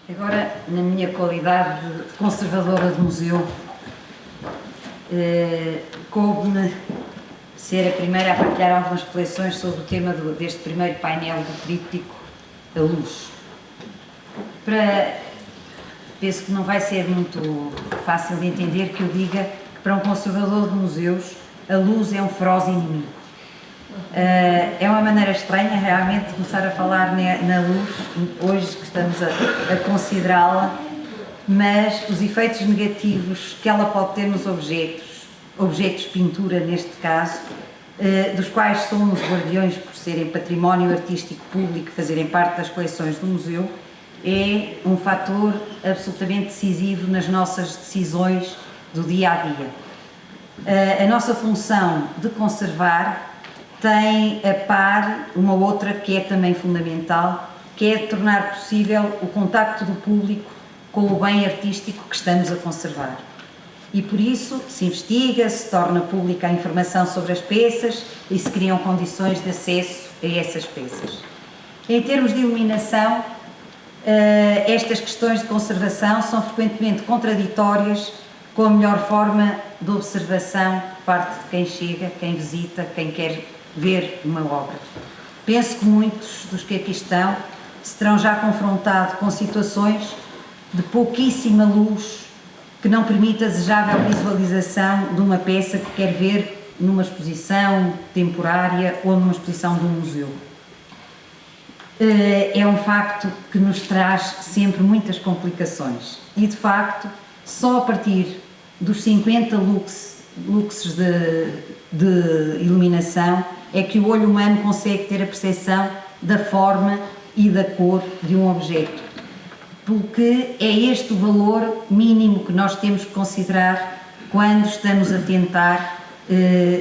Agora, na minha qualidade de conservadora do museu, coube-me ser a primeira a partilhar algumas reflexões sobre o tema deste primeiro painel do tríptico, a luz. Penso que não vai ser muito fácil de entender que eu diga que para um conservador de museus a luz é um feroz inimigo. É uma maneira estranha realmente de começar a falar na luz, hoje que estamos a considerá-la, mas os efeitos negativos que ela pode ter nos objetos de pintura neste caso, dos quais somos guardiões por serem património artístico público, fazerem parte das coleções do museu, é um fator absolutamente decisivo nas nossas decisões do dia a dia. A nossa função de conservar tem a par uma outra que é também fundamental, que é tornar possível o contacto do público com o bem artístico que estamos a conservar. E por isso se investiga, se torna pública a informação sobre as peças e se criam condições de acesso a essas peças. Em termos de iluminação, estas questões de conservação são frequentemente contraditórias com a melhor forma de observação por parte de quem chega, quem visita, quem quer ver uma obra. Penso que muitos dos que aqui estão se terão já confrontado com situações de pouquíssima luz que não permite a desejável visualização de uma peça que quer ver numa exposição temporária ou numa exposição de um museu. É um facto que nos traz sempre muitas complicações e, de facto, só a partir dos 50 luxes de iluminação é que o olho humano consegue ter a percepção da forma e da cor de um objeto, porque é este o valor mínimo que nós temos que considerar quando estamos a tentar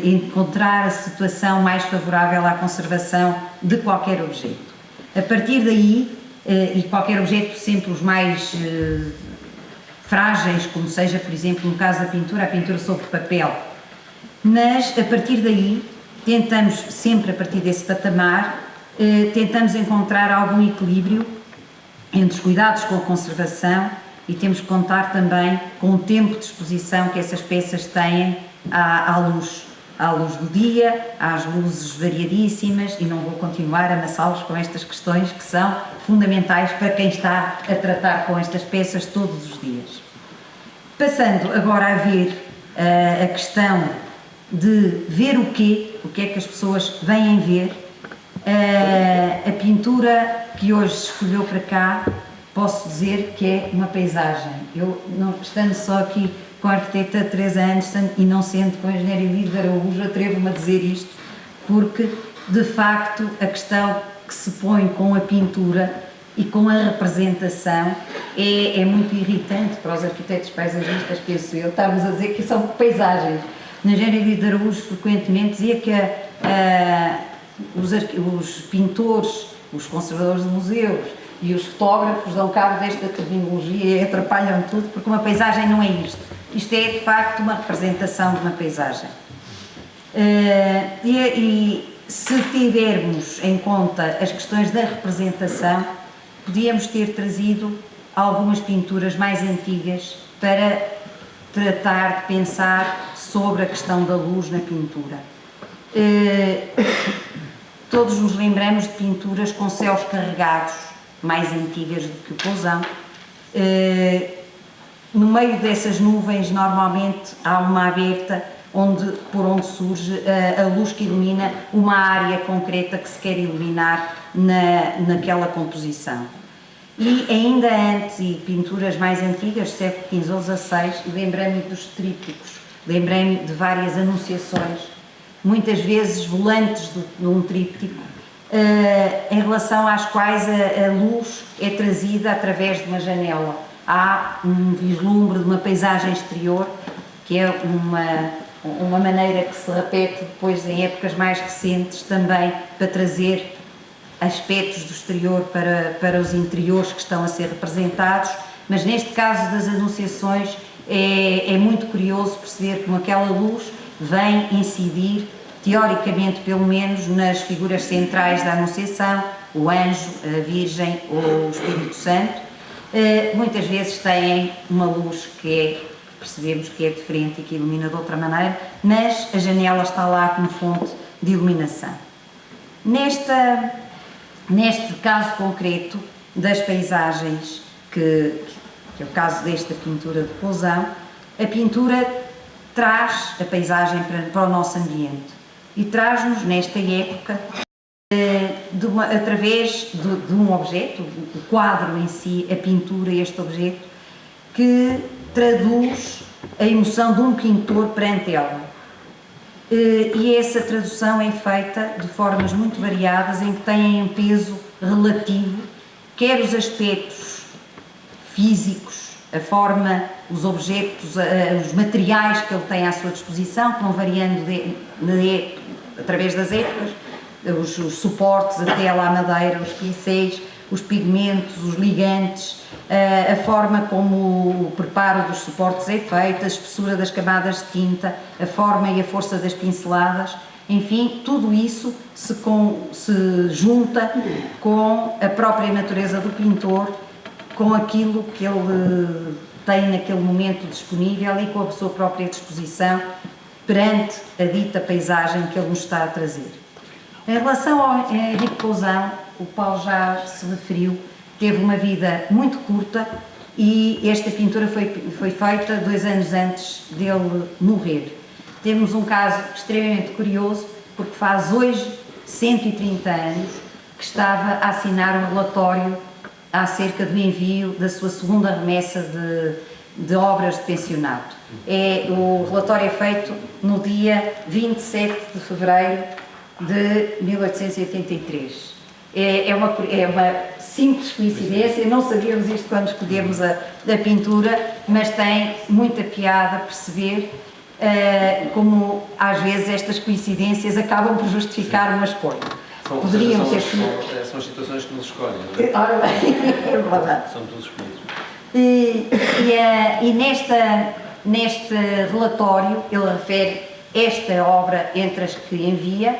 encontrar a situação mais favorável à conservação de qualquer objeto. A partir daí, e qualquer objeto, sempre os mais frágeis, como seja, por exemplo, no caso da pintura, a pintura sobre papel, mas a partir daí tentamos sempre, a partir desse patamar, tentamos encontrar algum equilíbrio entre os cuidados com a conservação e temos que contar também com o tempo de exposição que essas peças têm à luz do dia, às luzes variadíssimas, e não vou continuar a amassá-los com estas questões que são fundamentais para quem está a tratar com estas peças todos os dias. Passando agora a ver a questão de ver o que é que as pessoas vêm ver, a pintura que hoje se escolheu para cá, posso dizer que é uma paisagem. Eu, não estando só aqui com a arquiteta Teresa Anderson e não sendo com a engenheira Elide Araújo, atrevo-me a dizer isto, porque de facto a questão que se põe com a pintura e com a representação é muito irritante para os arquitetos paisagistas, penso eu, estarmos a dizer que são paisagens. A engenheira Elide Araújo frequentemente dizia que os pintores, os conservadores de museus e os fotógrafos dão cabo desta terminologia e atrapalham tudo, porque uma paisagem não é isto. Isto é, de facto, uma representação de uma paisagem. E se tivermos em conta as questões da representação, podíamos ter trazido algumas pinturas mais antigas para tratar de pensar sobre a questão da luz na pintura. Todos nos lembramos de pinturas com céus carregados, mais antigas do que o Pousão. No meio dessas nuvens, normalmente, há uma aberta por onde surge a luz que ilumina uma área concreta que se quer iluminar naquela composição. E ainda antes, e pinturas mais antigas, século XV ou XVI, lembrei-me dos trípticos, lembrei-me de várias anunciações, muitas vezes volantes de um tríptico, em relação às quais a luz é trazida através de uma janela. Há um vislumbre de uma paisagem exterior, que é uma maneira que se repete depois em épocas mais recentes também para trazer aspectos do exterior para os interiores que estão a ser representados, mas neste caso das anunciações é muito curioso perceber como aquela luz vem incidir, teoricamente pelo menos, nas figuras centrais da Anunciação, o anjo, a Virgem ou o Espírito Santo, muitas vezes têm uma luz percebemos que é diferente e que ilumina de outra maneira, mas a janela está lá como fonte de iluminação. Neste caso concreto das paisagens, que é o caso desta pintura de Pousão, a pintura traz a paisagem para o nosso ambiente e traz-nos, nesta época, através de um objeto, o quadro em si, a pintura, este objeto, que traduz a emoção de um pintor perante ela. E essa tradução é feita de formas muito variadas, em que têm um peso relativo, quer os aspectos físicos, a forma, os objetos, os materiais que ele tem à sua disposição, que vão variando através das épocas, os suportes, a tela, a madeira, os pincéis, os pigmentos, os ligantes, a forma como o preparo dos suportes é feito, a espessura das camadas de tinta, a forma e a força das pinceladas, enfim, tudo isso se junta com a própria natureza do pintor, com aquilo que ele tem naquele momento disponível e com a sua própria disposição perante a dita paisagem que ele nos está a trazer. Em relação ao Henrique Pousão, o Paulo já se referiu, teve uma vida muito curta e esta pintura foi feita 2 anos antes dele morrer. Temos um caso extremamente curioso, porque faz hoje 130 anos que estava a assinar um relatório acerca do envio da sua segunda remessa de obras de pensionato. O relatório é feito no dia 27 de fevereiro de 1883. É uma simples coincidência, não sabíamos isto quando escolhemos a pintura, mas tem muita piada perceber como às vezes estas coincidências acabam por justificar uma escolha. São as situações que nos escolhem, não é? Ora bem, é verdade. São todos escolhidos. E neste relatório ele refere esta obra entre as que envia,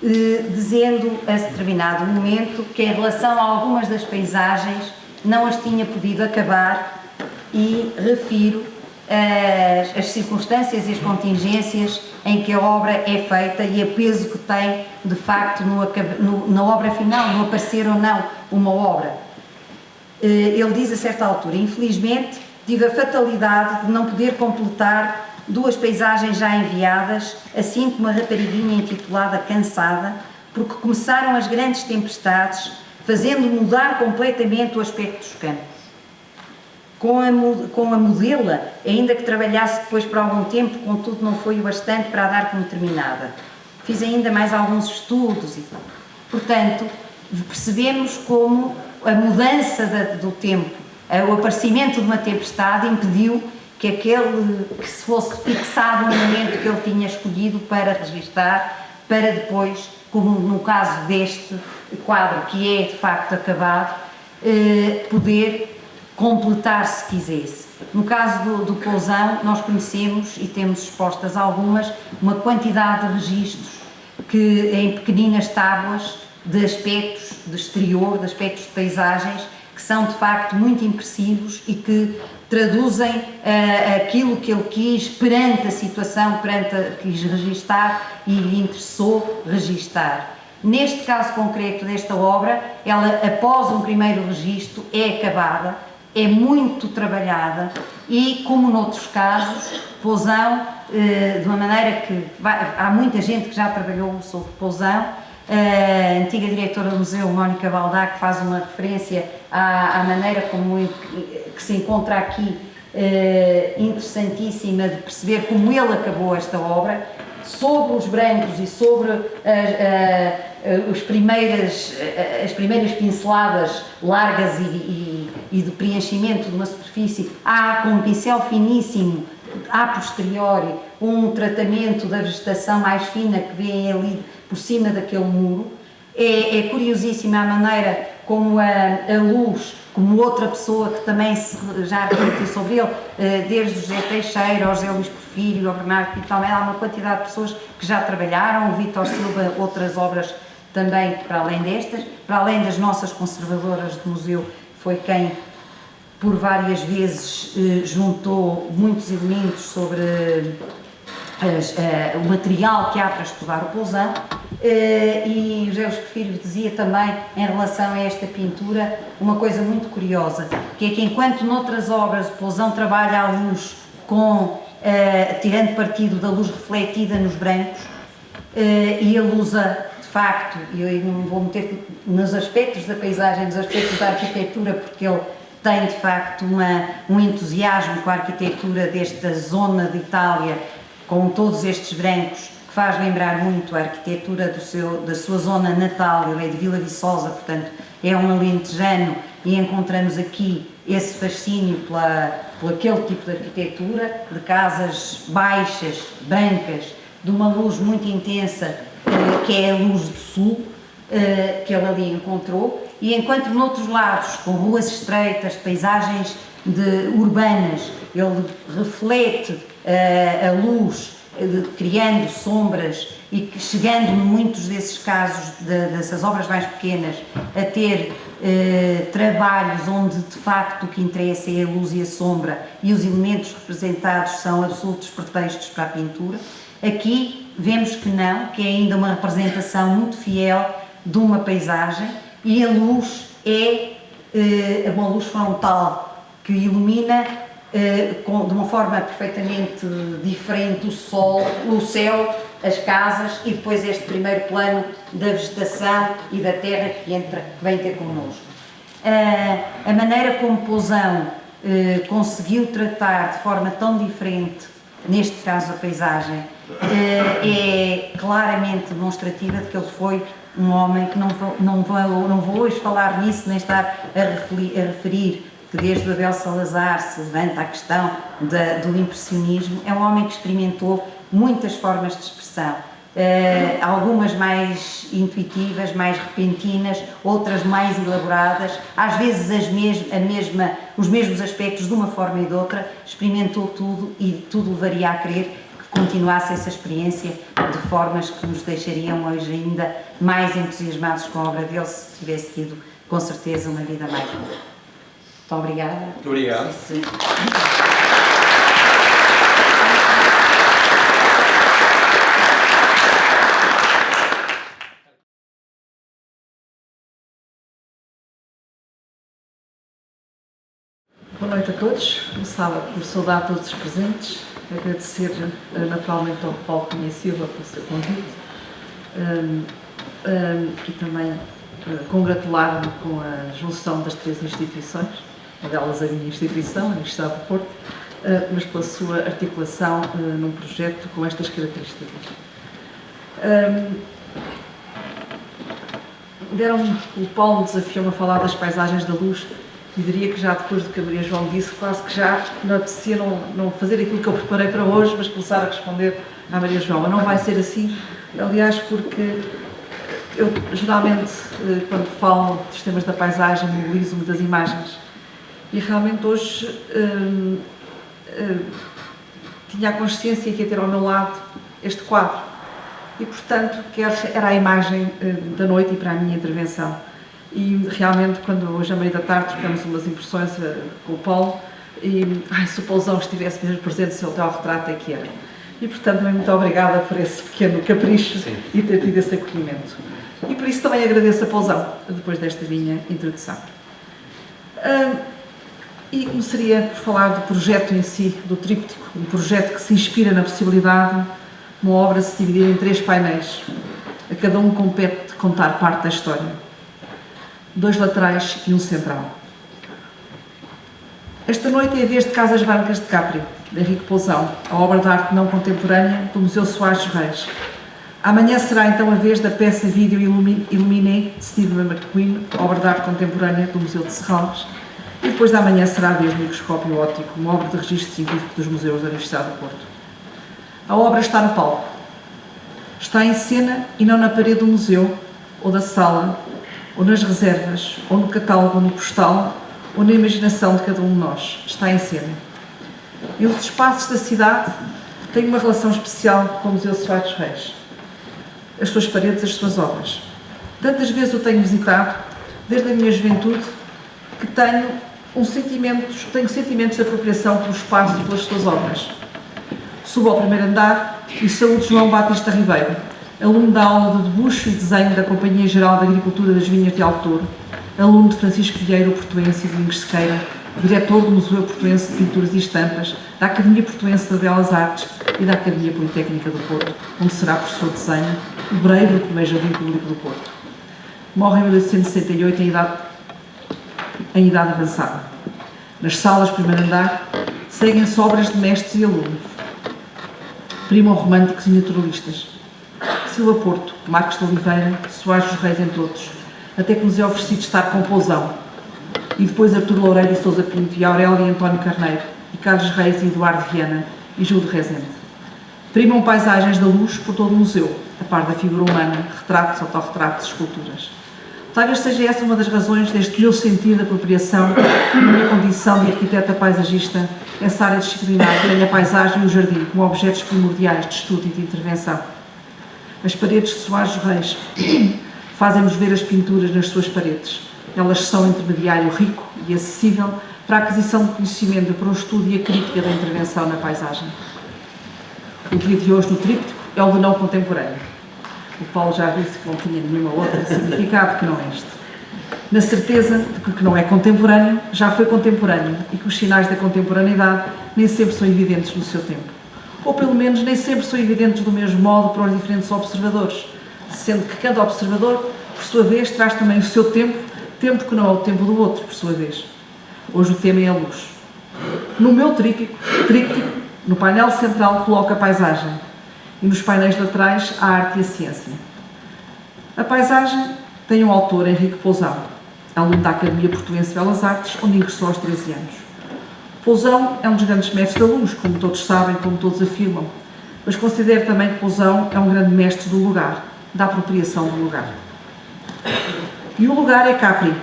dizendo a determinado momento que em relação a algumas das paisagens não as tinha podido acabar e refiro as circunstâncias e as contingências em que a obra é feita e o peso que tem de facto na obra final, no aparecer ou não uma obra. Ele diz a certa altura: infelizmente tive a fatalidade de não poder completar 2 paisagens já enviadas, assim como a rapariguinha intitulada Cansada, porque começaram as grandes tempestades, fazendo mudar completamente o aspecto dos campos. Com a modela, ainda que trabalhasse depois por algum tempo, contudo não foi o bastante para a dar como terminada. Fiz ainda mais alguns estudos e tal. Portanto, percebemos como a mudança do tempo, o aparecimento de uma tempestade impediu que se fosse fixado um momento que ele tinha escolhido para registar, para depois, como no caso deste quadro, que é de facto acabado, poder completar se quisesse. No caso do Pousão, nós conhecemos e temos expostas algumas, uma quantidade de registros que em pequeninas tábuas de aspectos de exterior, de aspectos de paisagens, que são de facto muito impressivos e que traduzem aquilo que ele quis perante a situação, quis registar e lhe interessou registar. Neste caso concreto desta obra, ela após um primeiro registro é acabada, é muito trabalhada e, como noutros casos, Pousão, de uma maneira que há muita gente que já trabalhou sobre Pousão, a antiga diretora do museu, Mónica Baldá, que faz uma referência à maneira como que se encontra aqui, interessantíssima, de perceber como ele acabou esta obra, sobre os brancos e sobre as primeiras pinceladas largas e de preenchimento de uma superfície, há com um pincel finíssimo, a posteriori, um tratamento da vegetação mais fina que vem ali por cima daquele muro. É curiosíssima a maneira como a luz, como outra pessoa que também já refletiu sobre ele, desde o José Teixeira, ao José Luís Porfírio, ao Bernardo Pinto, há uma quantidade de pessoas que já trabalharam, o Vítor Silva, outras obras também para além destas, para além das nossas conservadoras do museu, foi quem por várias vezes juntou muitos elementos sobre o material que há para estudar o Poussin, e José Luz Porfírio dizia também, em relação a esta pintura, uma coisa muito curiosa, que é que enquanto noutras obras o Poussin trabalha a luz tirando partido da luz refletida nos brancos, e ele usa, de facto, e eu não vou meter nos aspectos da paisagem, nos aspectos da arquitetura, porque ele tem de facto um entusiasmo com a arquitetura desta zona de Itália, com todos estes brancos, que faz lembrar muito a arquitetura da sua zona natal. Ele é de Vila Viçosa, portanto é um alentejano, e encontramos aqui esse fascínio por aquele tipo de arquitetura, de casas baixas, brancas, de uma luz muito intensa, que é a luz do sul, que ele ali encontrou, e enquanto noutros lados, com ruas estreitas, paisagens urbanas, ele reflete a luz, criando sombras, e chegando, em muitos desses casos, dessas obras mais pequenas, a ter trabalhos onde de facto o que interessa é a luz e a sombra, e os elementos representados são absolutos pretextos para a pintura. Aqui vemos que não, que é ainda uma representação muito fiel de uma paisagem, e a luz é uma luz frontal que ilumina de uma forma perfeitamente diferente o sol, o céu, as casas, e depois este primeiro plano da vegetação e da terra que vem ter connosco. A maneira como Poussin conseguiu tratar de forma tão diferente, neste caso a paisagem, é claramente demonstrativa de que ele foi um homem que não vou hoje falar nisso, nem estar a referir que desde o Abel Salazar se levanta a questão do impressionismo. É um homem que experimentou muitas formas de expressão, algumas mais intuitivas, mais repentinas, outras mais elaboradas, às vezes os mesmos aspectos de uma forma e de outra. Experimentou tudo, e tudo levaria a crer que continuasse essa experiência de formas que nos deixariam hoje ainda mais entusiasmados com a obra dele, se tivesse tido, com certeza, uma vida mais boa. Muito obrigada. Muito obrigado. Boa noite a todos. Começava por saudar todos os presentes, agradecer naturalmente ao Paulo Cunha Silva pelo seu convite, e também congratular-me com a junção das três instituições, uma delas a minha instituição, a Universidade do Porto, mas pela sua articulação num projeto com estas características. O Paulo desafiou-me a falar das paisagens da luz, e diria que já depois do que a Maria João disse, quase que já me apetecia não fazer aquilo que eu preparei para hoje, mas começar a responder à Maria João. Mas não vai ser assim, aliás, porque eu geralmente, quando falo dos temas da paisagem, mobilizo-me das imagens, e realmente hoje tinha a consciência que ia ter ao meu lado este quadro, e portanto era a imagem da noite e para a minha intervenção. E realmente, quando hoje à meia da tarde trocamos umas impressões com o Paulo, e se o Pousão estivesse mesmo presente, se o seu retrato é que era. E portanto, muito obrigada por esse pequeno capricho. Sim. E ter tido esse acolhimento. E por isso também agradeço a Pousão, depois desta minha introdução. E começaria por falar do projeto em si, do tríptico, um projeto que se inspira na possibilidade de uma obra se dividir em 3 painéis. A cada um compete contar parte da história. 2 laterais e um central. Esta noite é a vez de Casas Brancas de Capri, de Henrique Pousão, a obra de arte não contemporânea do Museu Soares dos Reis. Amanhã será então a vez da peça vídeo Illuminé, de Steve McQueen, obra de arte contemporânea do Museu de Serralves, e depois da manhã será a vez do Microscópio Óptico, uma obra de registro científico dos museus da Universidade do Porto. A obra está no palco. Está em cena e não na parede do museu, ou da sala, ou nas reservas, ou no catálogo, ou no postal, ou na imaginação de cada um de nós. Está em cena. E os espaços da cidade têm uma relação especial com o Museu Soares dos Reis. As suas paredes, as suas obras. Tantas vezes o tenho visitado, desde a minha juventude, que tenho Tenho sentimentos de apropriação pelo espaço e pelas suas obras. Subo ao primeiro andar e saúdo João Batista Ribeiro, aluno da aula de debuxo e desenho da Companhia Geral de Agricultura das Vinhas de Alto, aluno de Francisco Vieira Portuense e Domingos Sequeira, diretor do Museu Portuense de Pinturas e Estampas, da Academia Portuense de Belas Artes e da Academia Politécnica do Porto, onde será professor de desenho, obreiro do Primeiro Jardim Público do Porto. Morre em 1868 em idade avançada. Nas salas primeiro andar seguem-se obras de mestres e alunos. Primam românticos e naturalistas. Silva Porto, Marcos de Oliveira, Soares dos Reis, entre outros, até que nos é oferecido estar com Pousão. E depois Artur Loureiro e Sousa Pinto, e Aurélio e António Carneiro, e Carlos Reis e Eduardo Viana, e Gil de Rezende. Primam paisagens da luz por todo o museu, a par da figura humana, retratos, autorretratos, esculturas. Talvez seja essa uma das razões deste meu sentido de apropriação, na minha condição de arquiteta paisagista, essa área disciplinar que tem a paisagem e o jardim como objetos primordiais de estudo e de intervenção. As paredes de Soares dos Reis fazem-nos ver as pinturas nas suas paredes. Elas são intermediário rico e acessível para a aquisição de conhecimento, para o estudo e a crítica da intervenção na paisagem. O dia de hoje no tríptico é o de não contemporâneo. O Paulo já disse que não tinha nenhuma outra significado que não este. Na certeza de que o que não é contemporâneo já foi contemporâneo e que os sinais da contemporaneidade nem sempre são evidentes no seu tempo. Ou pelo menos nem sempre são evidentes do mesmo modo para os diferentes observadores, sendo que cada observador, por sua vez, traz também o seu tempo que não é o tempo do outro, por sua vez. Hoje o tema é a luz. No meu tríptico, no painel central coloco a paisagem e nos painéis laterais a arte e a ciência. A paisagem tem um autor, Henrique Pousão, aluno da Academia Portuense de Belas Artes, onde ingressou aos 13 anos. Pousão é um dos grandes mestres da luz, como todos sabem, como todos afirmam, mas considero também que Pousão é um grande mestre do lugar, da apropriação do lugar. E o lugar é Capri,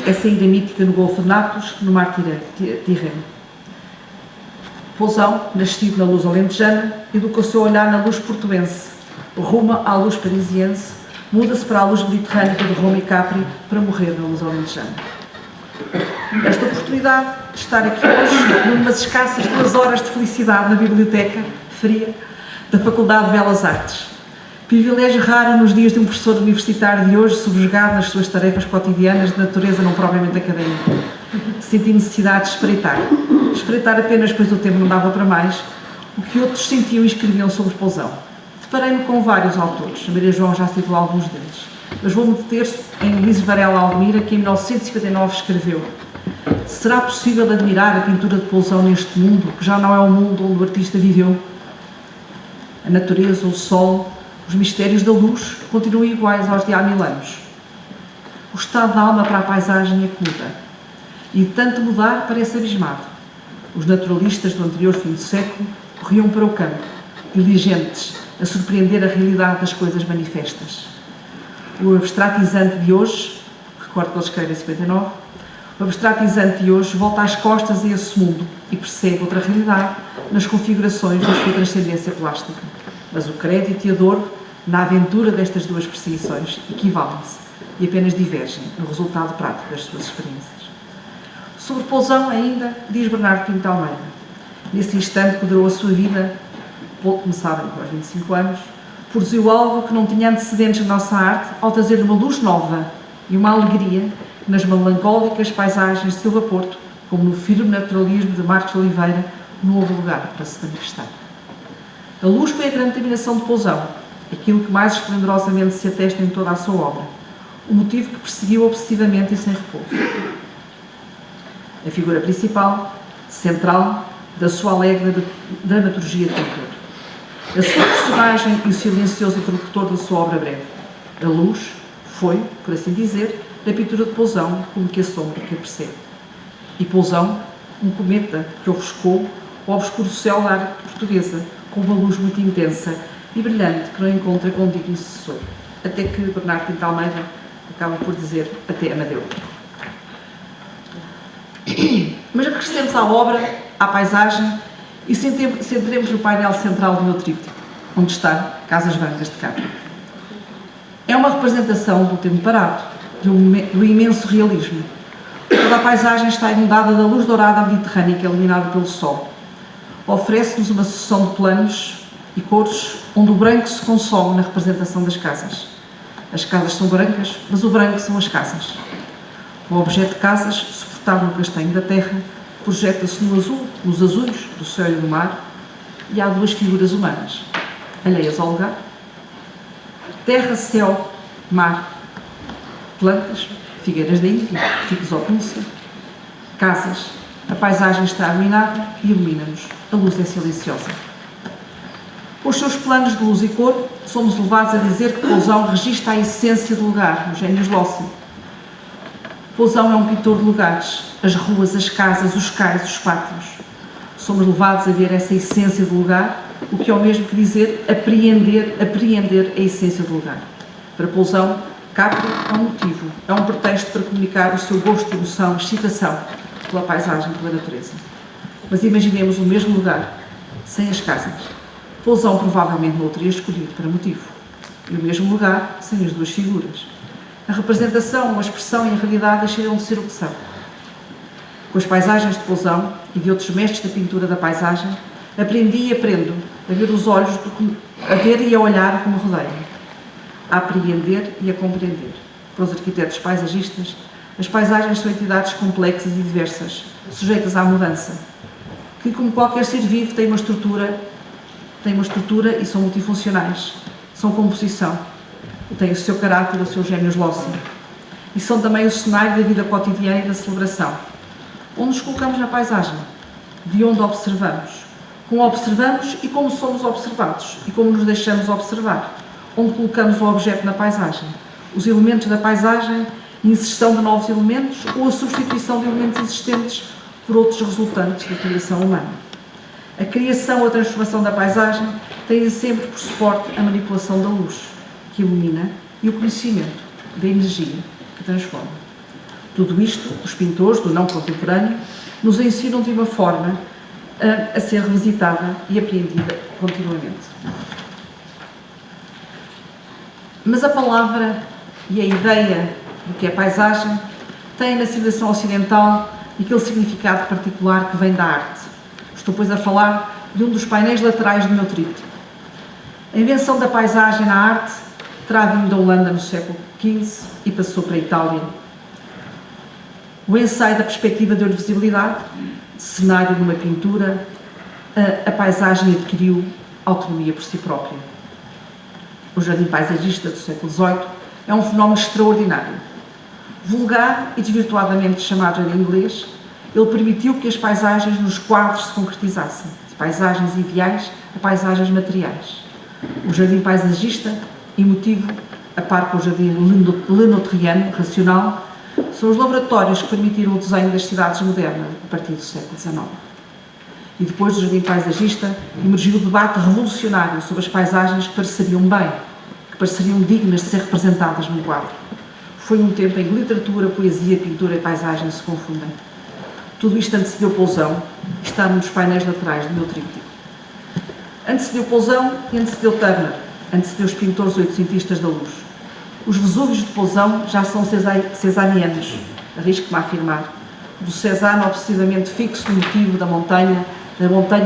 essa ilha mítica no Golfo de Nápoles, no Mar Tirreno. Pousão, nascido na luz alentejana, educa o seu olhar na luz portuense, ruma à luz parisiense, muda-se para a luz mediterrânica de Roma e Capri para morrer na luz alentejana. Esta oportunidade de estar aqui hoje, numas escassas 2 horas de felicidade na biblioteca fria da Faculdade de Belas Artes. Privilégio raro nos dias de um professor universitário de hoje, subjugado nas suas tarefas cotidianas de natureza não propriamente académica. Senti necessidade de espreitar apenas, pois o tempo não dava para mais, o que outros sentiam e escreviam sobre Pousão. Deparei-me com vários autores, a Maria João já citou alguns deles, mas vou-me deter em Luís Varela Almira, que em 1959 escreveu: será possível admirar a pintura de Pousão neste mundo, que já não é o mundo onde o artista viveu? A natureza, o sol, os mistérios da luz continuam iguais aos de há 1000 anos. O estado da alma para a paisagem é que muda. E de tanto mudar parece abismado. Os naturalistas do anterior fim do século corriam para o campo, diligentes, a surpreender a realidade das coisas manifestas. O abstratizante de hoje, recordo que ele escreve em 59, o abstratizante de hoje volta às costas a esse mundo e percebe outra realidade nas configurações da sua transcendência plástica. Mas o crédito e a dor, na aventura destas duas perseguições, equivalem-se e apenas divergem no resultado prático das suas experiências. Sobre Pousão, ainda, diz Bernardo Pinto Almeida: nesse instante que durou a sua vida, pouco me sabem, aos 25 anos, produziu algo que não tinha antecedentes na nossa arte ao trazer uma luz nova e uma alegria nas melancólicas paisagens de Silva Porto, como no firme naturalismo de Marcos de Oliveira, não houve lugar para se manifestar. A luz foi a grande determinação de Pousão, aquilo que mais esplendorosamente se atesta em toda a sua obra, o motivo que perseguiu obsessivamente e sem repouso. A figura principal, central, da sua alegre dramaturgia de pintor. A sua personagem e o silencioso interlocutor da sua obra breve. A luz foi, por assim dizer, da pintura de Pousão, como que a sombra que a precede. E Pousão, um cometa que ofuscou o obscuro céu da arte portuguesa, com uma luz muito intensa e brilhante que não encontra com digno sucessor. Até que Bernardo Pinto Almeida acaba por dizer até Amadeu. Mas regressemos à obra, à paisagem e centremos no painel central do meu tríptico, onde está Casas Brancas de Capri. É uma representação do tempo parado, do imenso realismo. Toda Toda a paisagem está inundada da luz dourada mediterrânica iluminada pelo sol. Oferece-nos uma sucessão de planos e cores onde o branco se consome na representação das casas. As casas são brancas, mas o branco são as casas. O objeto de casas, suportado no castanho da terra, projeta-se no azul, nos azuis do céu e do mar, e há duas figuras humanas, alheias ao lugar. Terra, céu, mar, plantas, figueiras da Índia, ficus opúncia, casas. A paisagem está iluminada e ilumina-nos. A luz é silenciosa. Com os seus planos de luz e cor, somos levados a dizer que Pousão registra a essência do lugar, no Gênios Loci. Pousão é um pintor de lugares, as ruas, as casas, os cais, os pátios. Somos levados a ver essa essência do lugar, o que é o mesmo que dizer apreender a essência do lugar. Para Pousão, Capri é um motivo, é um pretexto para comunicar o seu gosto, emoção, excitação pela paisagem, pela natureza. Mas imaginemos o mesmo lugar, sem as casas. Pousão provavelmente não o teria escolhido para motivo. E o mesmo lugar, sem as duas figuras. A representação, a expressão e a realidade deixaram de ser o que são. Com as paisagens de Pousão e de outros mestres da pintura da paisagem, aprendi e aprendo a ver os olhos, a ver e a olhar como rodeia, a apreender e a compreender. Para os arquitetos paisagistas, as paisagens são entidades complexas e diversas, sujeitas à mudança, que, como qualquer ser vivo, têm uma estrutura e são multifuncionais, são composição, têm o seu caráter, o seu Gênios Loci, e são também o cenário da vida cotidiana e da celebração, onde nos colocamos na paisagem, de onde observamos, como observamos e como somos observados, e como nos deixamos observar, onde colocamos o objeto na paisagem, os elementos da paisagem, inserção de novos elementos ou a substituição de elementos existentes por outros resultantes da criação humana. A criação ou a transformação da paisagem tem sempre por suporte a manipulação da luz, que ilumina, e o conhecimento, da energia, que transforma. Tudo isto, os pintores do não contemporâneo nos ensinam de uma forma a ser revisitada e apreendida continuamente. Mas a palavra e a ideia do que é paisagem têm na civilização ocidental aquele significado particular que vem da arte. Estou, pois, a falar de um dos painéis laterais do meu tríptico. A invenção da paisagem na arte terá vindo da Holanda no século XV e passou para a Itália. O ensaio da perspectiva de visibilidade, de cenário numa pintura, a paisagem adquiriu autonomia por si própria. O jardim paisagista do século XVIII é um fenómeno extraordinário. Vulgar e desvirtuadamente chamado em inglês, ele permitiu que as paisagens nos quadros se concretizassem, de paisagens ideais a paisagens materiais. O jardim paisagista, emotivo, a par com o jardim lenotriano, racional, são os laboratórios que permitiram o desenho das cidades modernas a partir do século XIX. E depois do jardim paisagista emergiu o debate revolucionário sobre as paisagens que pareceriam bem, que pareceriam dignas de ser representadas num quadro. Foi um tempo em que literatura, poesia, pintura e paisagem se confundem. Tudo isto antecedeu Pousão, está num dos painéis laterais do meu tríptico. Antecedeu Pousão e antecedeu Turner, antecedeu os pintores oitocentistas da luz. Os Vesúvios de Pousão já são cesarianos, arrisco-me a afirmar, do Cézanne obsessivamente fixo no motivo da montanha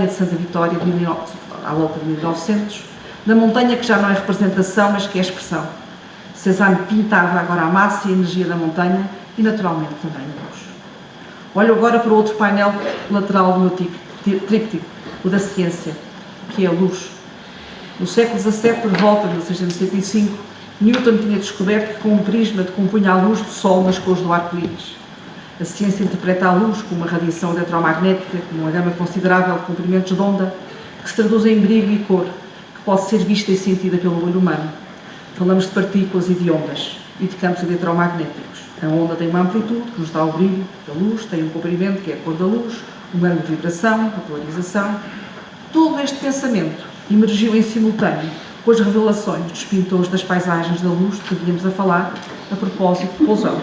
de Santa Vitória, à volta de 1900, da montanha que já não é representação, mas que é expressão. Cézanne pintava agora a massa e a energia da montanha e, naturalmente, também a luz. Olho agora para o outro painel lateral do meu tríptico, o da ciência, que é a luz. No século XVII, por volta de 1665, Newton tinha descoberto que com um prisma decompunha a luz do Sol nas cores do arco-íris. A ciência interpreta a luz como uma radiação eletromagnética, como uma gama considerável de comprimentos de onda, que se traduz em brilho e cor, que pode ser vista e sentida pelo olho humano. Falamos de partículas e de ondas, e de campos eletromagnéticos. A onda tem uma amplitude, que nos dá o brilho da luz, tem um comprimento, que é a cor da luz, um ângulo de vibração, a polarização. Todo este pensamento emergiu em simultâneo com as revelações dos pintores das paisagens da luz de que vínhamos a falar a propósito de Pousão.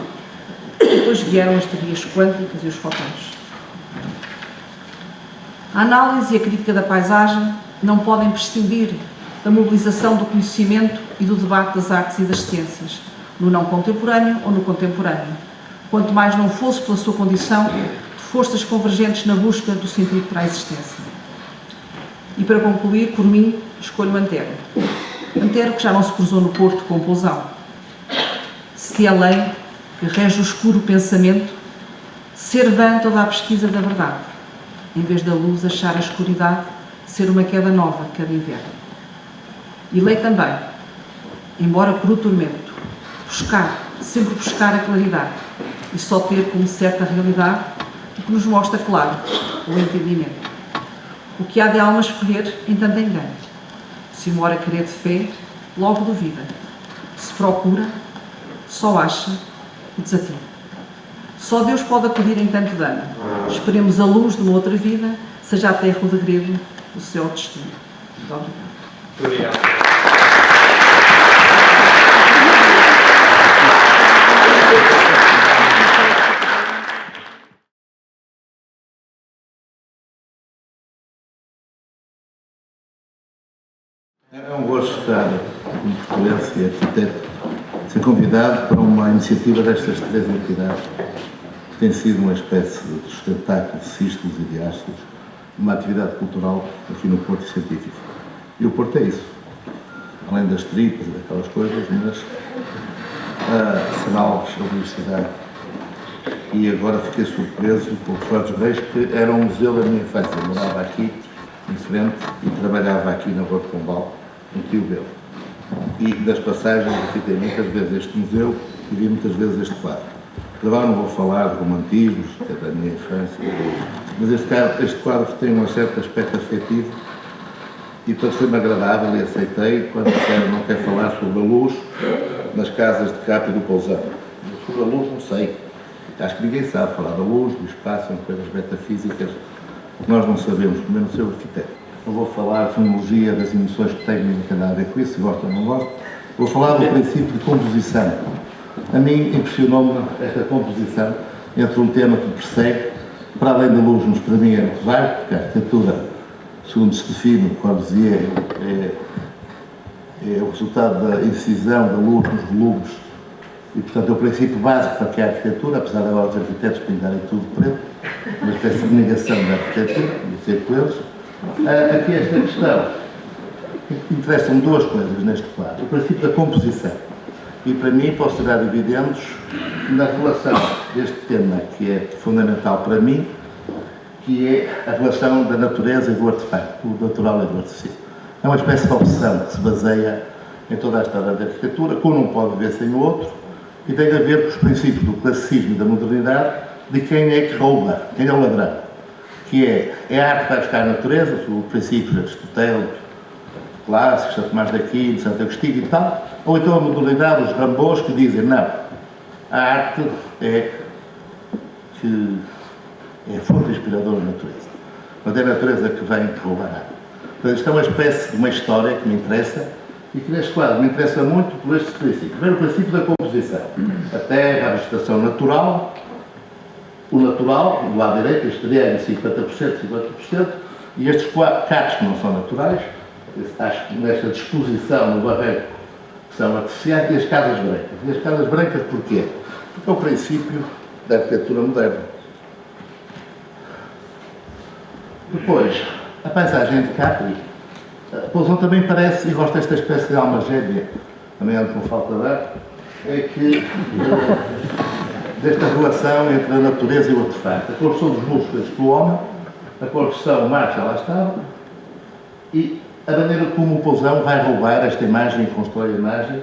Depois vieram as teorias quânticas e os fotões. A análise e a crítica da paisagem não podem prescindir da mobilização do conhecimento e do debate das artes e das ciências, no não contemporâneo ou no contemporâneo. quanto mais não fosse pela sua condição de forças convergentes na busca do sentido para a existência. E para concluir, por mim, escolho Antero. Antero que já não se cruzou no porto com Pousão. Se é lei que rege o escuro pensamento, ser vã toda a pesquisa da verdade, em vez da luz achar a escuridade ser uma queda nova cada inverno. E lei também, embora cru tormento, buscar, sempre buscar a claridade e só ter como certa realidade o que nos mostra claro, o entendimento. O que há de alma escolher em tanto engano. Se uma hora querer de fé, logo duvida. Se procura, só acha e desatina. Só Deus pode acudir em tanto dano. Esperemos a luz de uma outra vida, seja a terra o degredo, o seu destino. Muito obrigada. Muito obrigado. É um gosto estar como português e arquiteto, ser convidado para uma iniciativa destas três entidades, que tem sido uma espécie de sustentáculo de sístolos e diástolos, uma atividade cultural aqui no Porto Científico. E o Porto é isso, além das tripas e daquelas coisas, mas a Sanalves, a Universidade. E agora fiquei surpreso com o Jorge Reis, que era um museu da minha infância. Eu morava aqui, em frente, e trabalhava aqui na Rua de Pombal, no Tio Belo. E das passagens visitei muitas vezes este museu e vi muitas vezes este quadro. Agora não vou falar de romantismos, que é da minha infância, mas este quadro tem um certo aspecto afetivo e portanto foi-me agradável e aceitei quando disseram não quer falar sobre a luz nas casas de Capri do Pousão. Sobre a luz não sei. Acho que ninguém sabe falar da luz, do espaço, são coisas metafísicas que nós não sabemos, pelo menos eu arquiteto. Não vou falar de fonologia das emissões que têm, não tem nada a ver com isso, se gosto ou não gosto. Vou falar do princípio de composição. A mim impressionou-me esta composição entre um tema que persegue, para além da luz, mas para mim é muito vago, porque a arquitetura, segundo se define, Corbusier, é o resultado da incisão da luz nos volumes e, portanto, é o princípio básico para que a arquitetura, apesar de agora os arquitetos pintarem tudo preto, uma espécie de negação da arquitetura, de ser com eles. Aqui esta questão, interessam duas coisas neste quadro. O princípio da composição. E para mim posso tirar dividendos na relação deste tema, que é fundamental para mim, que é a relação da natureza e do artefacto, do natural e do artificial. É uma espécie de opção que se baseia em toda a história da arquitetura, que um não pode viver sem o outro, e tem a ver com os princípios do classicismo e da modernidade, de quem é que rouba, quem é o ladrão. Que é a arte que vai buscar a natureza, os princípios aristotélicos, clássicos, São Tomás de Aquino, Santo Agostinho e tal, ou então a modernidade, os Rambos, que dizem não, a arte é a fonte inspiradora da natureza. Mas é a natureza que vem roubar a arte. Portanto, isto é uma espécie de uma história que me interessa e que neste quadro me interessa muito por estes princípios. Primeiro, o princípio da composição. A terra, a vegetação natural, o natural, do lado direito, este é 50%, 50%, e estes catos que não são naturais, acho que nesta disposição no barranco, que são artificiais, e as casas brancas. E as casas brancas porquê? Porque é o princípio da arquitetura moderna. Depois, a paisagem de Capri. Pousão também parece, e gosto desta espécie de alma gêmea, também ando com falta de ar, é que desta relação entre a natureza e o artefacto. A construção dos muros feitos pelo homem, a construção, o mar já lá estava, e a maneira como o Pousão vai roubar esta imagem e constrói a imagem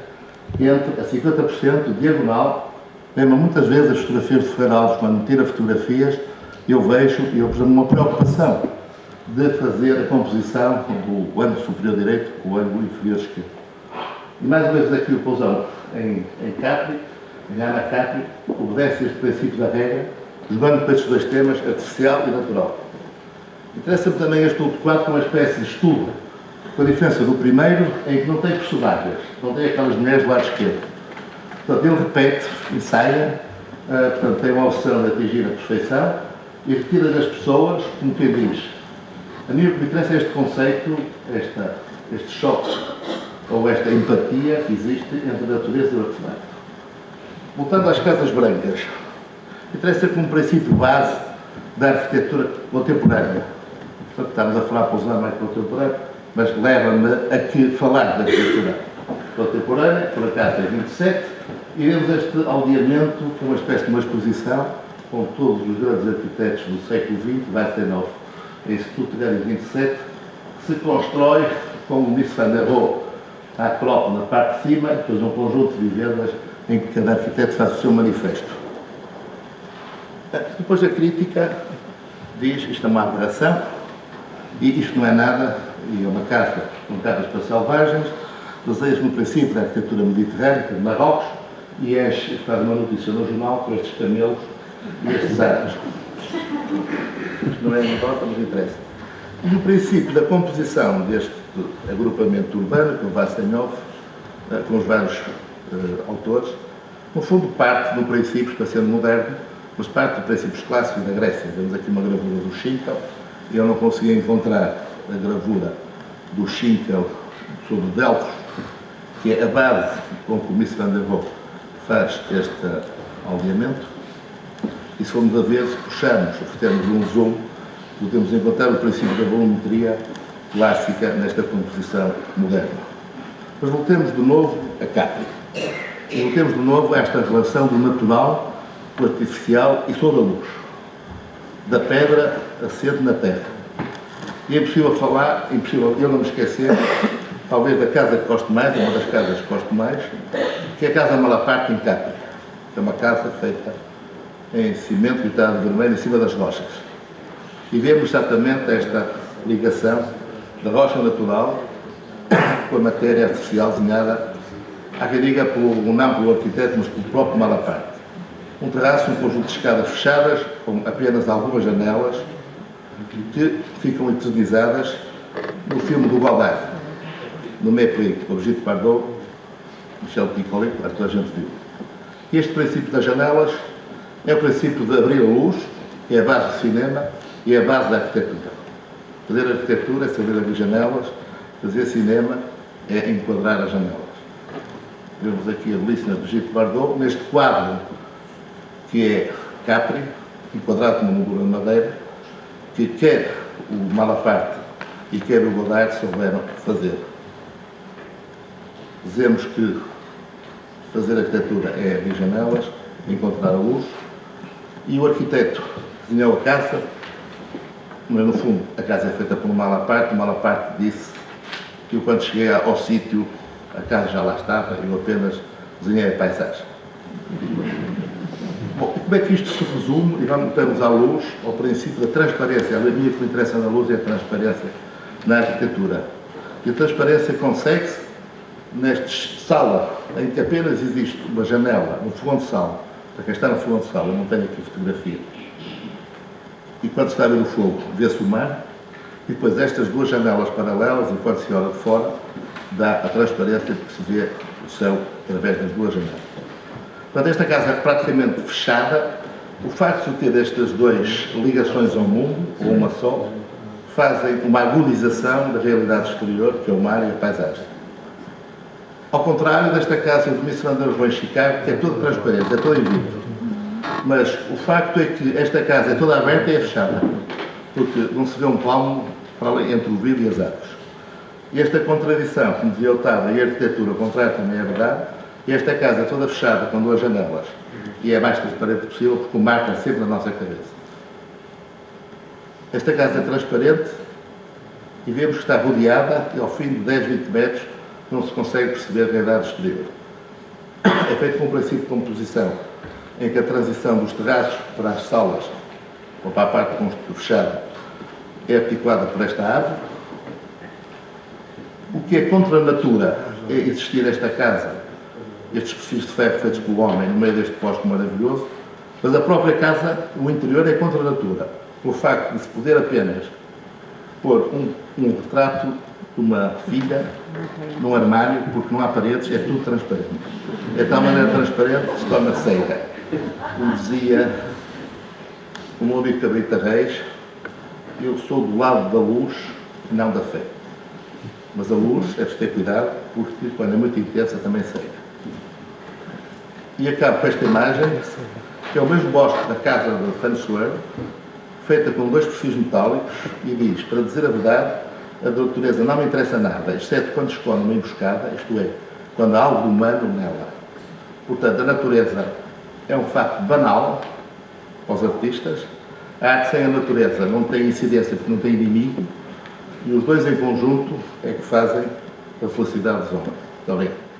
entre a 50% diagonal. Lembro muitas vezes as fotografias de Ferreira Alves, quando me tira fotografias, eu vejo, por exemplo, uma preocupação de fazer a composição do ângulo superior direito com o ângulo inferior esquerdo. E mais uma vez aqui o Pousão em Capri, em Ana Capri, obedece este princípio da regra, jogando para estes dois temas, artificial e natural. Interessa-me também este outro quadro como uma espécie de estudo, com a diferença do primeiro, em que não tem personagens, não tem aquelas mulheres do lado esquerdo. Portanto, ele repete, ensaia, portanto, tem uma opção de atingir a perfeição e retira das pessoas, como quem diz. A mim o que me interessa é este conceito, este choque, ou esta empatia que existe entre a natureza e o artefacto. Voltando às casas brancas, interessa como princípio base da arquitetura contemporânea. Portanto, estamos a falar para usar mais contemporâneo, mas leva-me a que falar da arquitetura contemporânea, por acaso é 27, e vemos este aldeamento, que é uma espécie de uma exposição, com todos os grandes arquitetos do século XX, vai ser novo. É Instituto Galeria 27, que se constrói com o Mies van der Rohe à Acrópole na parte de cima, depois um conjunto de vivendas em que cada arquiteto faz o seu manifesto. Depois a crítica diz isto é uma aberração e isto não é nada, e é uma casa com casas para selvagens, baseia-se no princípio da arquitetura mediterrânea, de Marrocos, e faz uma notícia no jornal com estes camelos e estes árabes. Isto não é uma nota, mas interessa. E o princípio da composição deste agrupamento urbano, com o Vassenhoff, com os vários autores, no fundo parte do princípio, para ser moderno, mas parte de princípios clássicos da Grécia. Vemos aqui uma gravura do Schinkel, e eu não consegui encontrar a gravura do Schinkel sobre Delfos, que é a base com que o Mies van der Rohe faz este aldeamento. E se formos a ver, se puxarmos, oferecermos um zoom, podemos encontrar o princípio da volumetria clássica nesta composição moderna. Mas voltemos de novo a Capri. E voltemos de novo a esta relação do natural com o artificial e sobre a luz. Da pedra assente na terra. E é impossível falar, impossível eu não me esquecer, talvez da casa que gosto mais, uma das casas que gosto mais, que é a Casa Malaparte em Capri. Que é uma casa feita em cimento pintado de vermelho em cima das rochas. E vemos exatamente esta ligação da rocha natural com a matéria artificial desenhada, há quem diga não pelo arquiteto, mas pelo próprio Malaparte. Um terraço, um conjunto de escadas fechadas, com apenas algumas janelas, que ficam eternizadas no filme do Godard, no Mépris, com Brigitte Bardot, Michel Piccoli, que toda a gente viu. E este princípio das janelas é o princípio de abrir a luz, que é a base do cinema e é a base da arquitetura. Fazer arquitetura é saber abrir janelas, fazer cinema é enquadrar as janelas. Vemos aqui a belíssima Brigitte Bardot, neste quadro que é Capri, enquadrado com uma moldura de madeira, que quer o Malaparte e quer o Godard souberam fazer. Dizemos que fazer arquitetura é abrir janelas, encontrar a luz, e o arquiteto desenhou a casa, mas no fundo a casa é feita por um Malaparte. O Malaparte disse que eu, quando cheguei ao sítio, a casa já lá estava, eu apenas desenhei a paisagem. Bom, como é que isto se resume? E vamos à luz, ao princípio da transparência. A mim que me interessa na luz é a transparência na arquitetura. E a transparência consegue-se nesta sala em que apenas existe uma janela no fogão de sala. Para quem está no fogão de sala, eu não tenho aqui fotografia. E quando se está a ver o fogo, vê-se o mar. E depois estas duas janelas paralelas, enquanto se olha de fora, dá a transparência de que se vê o céu através das duas janelas. Portanto, esta casa é praticamente fechada. O facto de ter estas duas ligações ao mundo, ou uma só, fazem uma agudização da realidade exterior, que é o mar e a paisagem. Ao contrário desta casa do Mies van der Rohe em Chicago, que é toda transparente, é toda em vidro. Mas o facto é que esta casa é toda aberta e é fechada, porque não se vê um palmo entre o vidro e as árvores. E esta contradição, como dizia Otávio, e a arquitetura, ao contrário, também é verdade. E esta casa é toda fechada com duas janelas e é mais transparente possível, porque o mar está sempre na nossa cabeça. Esta casa é transparente e vemos que está rodeada e ao fim de 10, 20 metros não se consegue perceber a realidade exterior. É feito com um princípio de composição em que a transição dos terraços para as salas ou para a parte fechada é articulada por esta árvore. O que é contra a natura é existir esta casa, estes perfis de ferro feitos pelo homem no meio deste posto maravilhoso, mas a própria casa, o interior, é contra a natura, pelo facto de se poder apenas pôr um retrato de uma filha num armário, porque não há paredes, é tudo transparente. É de tal maneira transparente que se torna cega. Como dizia o meu amigo Cabrita Reis, eu sou do lado da luz e não da fé. Mas a luz é de ter cuidado, porque quando é muito intensa também cega. E acabo com esta imagem, que é o mesmo bosque da casa de Fensoeiro, feita com 2 perfis metálicos, e diz, para dizer a verdade, a natureza não me interessa nada, exceto quando esconde uma emboscada, isto é, quando há algo humano nela. Portanto, a natureza é um facto banal para os artistas. A arte sem a natureza não tem incidência porque não tem inimigo, e os dois em conjunto é que fazem a felicidade dos homens. Muito obrigado.